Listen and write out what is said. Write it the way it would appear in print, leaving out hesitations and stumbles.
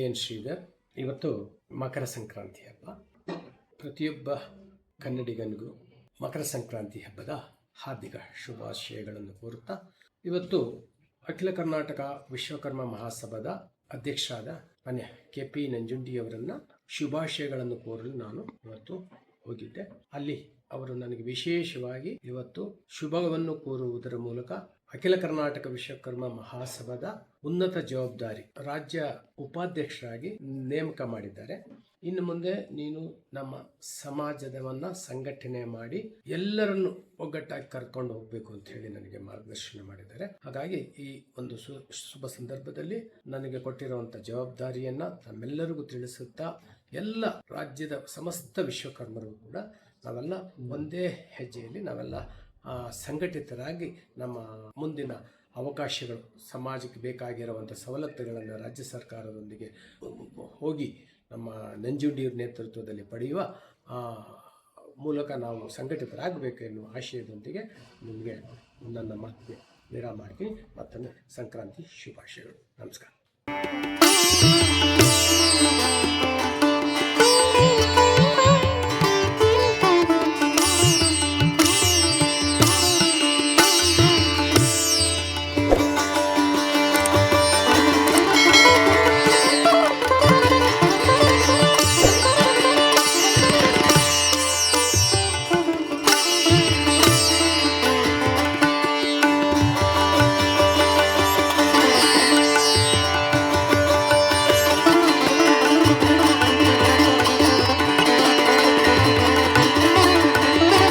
KN Sridhar. ಇವತ್ತು ಮಕರ ಸಂಕ್ರಾಂತಿ ಹಬ್ಬ. ಪ್ರತಿಯೊಬ್ಬ ಕನ್ನಡಿಗನಿಗೂ ಮಕರ ಸಂಕ್ರಾಂತಿ ಹಬ್ಬದ ಹಾರ್ದಿಕ ಶುಭಾಶಯಗಳನ್ನು ಕೋರುತ್ತಾ, ಇವತ್ತು ಅಖಿಲ ಕರ್ನಾಟಕ ವಿಶ್ವಕರ್ಮ ಮಹಾಸಭಾದ ಅಧ್ಯಕ್ಷರಾದ ಮಾನ್ಯ KP ನಂಜುಂಡಿಯವರನ್ನು ಶುಭಾಶಯಗಳನ್ನು ಕೋರಲು ನಾನು ಇವತ್ತು ಹೋಗಿದ್ದೆ. ಅಲ್ಲಿ ಅವರು ನನಗೆ ವಿಶೇಷವಾಗಿ ಇವತ್ತು ಶುಭವನ್ನು ಕೋರುವುದರ ಮೂಲಕ ಅಖಿಲ ಕರ್ನಾಟಕ ವಿಶ್ವಕರ್ಮ ಮಹಾಸಭಾದ ಉನ್ನತ ಜವಾಬ್ದಾರಿ ರಾಜ್ಯ ಉಪಾಧ್ಯಕ್ಷರಾಗಿ ನೇಮಕ ಮಾಡಿದ್ದಾರೆ. ಇನ್ನು ಮುಂದೆ ನೀನು ನಮ್ಮ ಸಮಾಜದವನ್ನ ಸಂಘಟನೆ ಮಾಡಿ ಎಲ್ಲರನ್ನು ಒಗ್ಗಟ್ಟಾಗಿ ಕರ್ಕೊಂಡು ಹೋಗಬೇಕು ಅಂತ ಹೇಳಿ ನನಗೆ ಮಾರ್ಗದರ್ಶನ ಮಾಡಿದ್ದಾರೆ. ಹಾಗಾಗಿ ಈ ಒಂದು ಶುಭ ಸಂದರ್ಭದಲ್ಲಿ ನನಗೆ ಕೊಟ್ಟಿರುವಂಥ ಜವಾಬ್ದಾರಿಯನ್ನ ತಮ್ಮೆಲ್ಲರಿಗೂ ತಿಳಿಸುತ್ತಾ, ಎಲ್ಲ ರಾಜ್ಯದ ಸಮಸ್ತ ವಿಶ್ವಕರ್ಮರು ಕೂಡ ನಾವೆಲ್ಲ ಒಂದೇ ಹೆಜ್ಜೆಯಲ್ಲಿ ನಾವೆಲ್ಲ ಸಂಘಟಿತರಾಗಿ ನಮ್ಮ ಮುಂದಿನ ಅವಕಾಶಗಳು, ಸಮಾಜಕ್ಕೆ ಬೇಕಾಗಿರುವಂಥ ಸವಲತ್ತುಗಳನ್ನು ರಾಜ್ಯ ಸರ್ಕಾರದೊಂದಿಗೆ ಹೋಗಿ ನಮ್ಮ ನಂಜುಂಡಿಯವರ ನೇತೃತ್ವದಲ್ಲಿ ಪಡೆಯುವ ಮೂಲಕ ನಾವು ಸಂಘಟಿತರಾಗಬೇಕು ಎನ್ನುವ ಆಶಯದೊಂದಿಗೆ ನಿಮಗೆ ನನ್ನ ಮಾತಿಗೆ ವಿರಾಮ ಹಾಕಿ ಮತ್ತೊಮ್ಮೆ ಸಂಕ್ರಾಂತಿ ಶುಭಾಶಯಗಳು. ನಮಸ್ಕಾರ.